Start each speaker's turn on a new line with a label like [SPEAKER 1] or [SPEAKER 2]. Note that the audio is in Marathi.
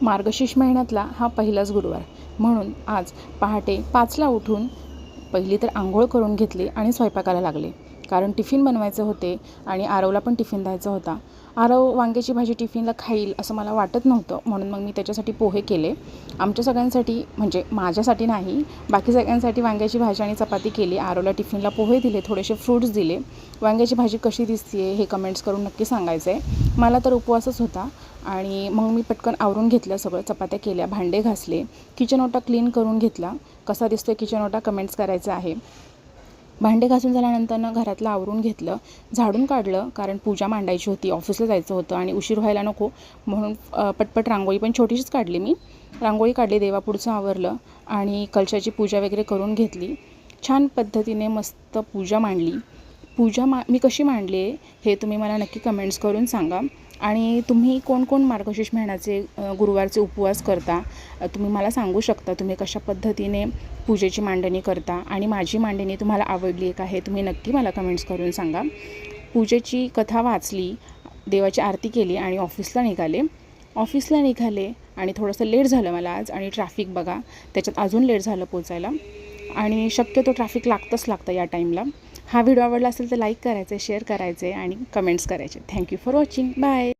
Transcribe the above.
[SPEAKER 1] मार्गशीर्ष महिन्यातला हा पहिलाच गुरुवार, म्हणून आज पहाटे 5ला उठून पहिली तर आंघोळ करून घेतली आणि स्वयंपाकाला लागले. कारण टिफिन बनवायचे होते आणि आरवला पण टिफिन द्यायचा होता. आरव वांग्याची भाजी टिफिनला खाईल असं मला वाटत नव्हतं, म्हणून मग मी त्याच्यासाठी पोहे केले. आमच्या सगळ्यांसाठी, म्हणजे माझ्यासाठी नाही, बाकी सगळ्यांसाठी वांग्याची भाजी आणि चपाती केली. आरवला टिफिनला पोहे दिले, थोडेसे फ्रूट्स दिले. वांग्याची भाजी कशी दिसते हे कमेंट्स करून नक्की सांगायचं आहे. मला तर उपवासच होता आणि मग मी पटकन आवरून घेतलं सगळं. चपात्या केल्या, भांडे घासले, किचन ओटा क्लीन करून घेतला. कसा दिसतोय किचन ओटा कमेंट्स करायचं आहे. भांडे घासून झाल्यानंतर घरातलं आवरून घेतलं, झाडून काढलं, कारण पूजा मांडायची होती, ऑफिसला जायचं होतं आणि उशीर व्हायला नको म्हणून पटपट रांगोळी पण छोटीशीच काढली. मी रांगोळी काढली, देवापुढचं आवरलं आणि कलशाची पूजा वगैरे करून घेतली. छान पद्धतीने मस्त पूजा मांडली. मी कशी मांडली आहे हे तुम्ही मला नक्की कमेंट्स करून सांगा. आणि तुम्ही कोण कोण मार्गशीर्ष महिन्याचे गुरुवारचे उपवास करता तुम्ही मला सांगू शकता. तुम्ही कशा पद्धतीने पूजेची मांडणी करता आणि माझी मांडणी तुम्हाला आवडली आहे का हे तुम्ही नक्की मला कमेंट्स करून सांगा. पूजेची कथा वाचली, देवाची आरती केली आणि ऑफिसला निघाले आणि थोडंसं लेट झालं मला आज. आणि ट्रॅफिक बघा, त्याच्यात अजून लेट झालं पोचायला. आणि शक्यतो ट्रॅफिक लागतं या टाईमला. हा व्हिडिओ आवडला असेल तर लाईक करायचं, शेअर करायचे आणि कमेंट्स करायचे. Thank you for watching. बाय.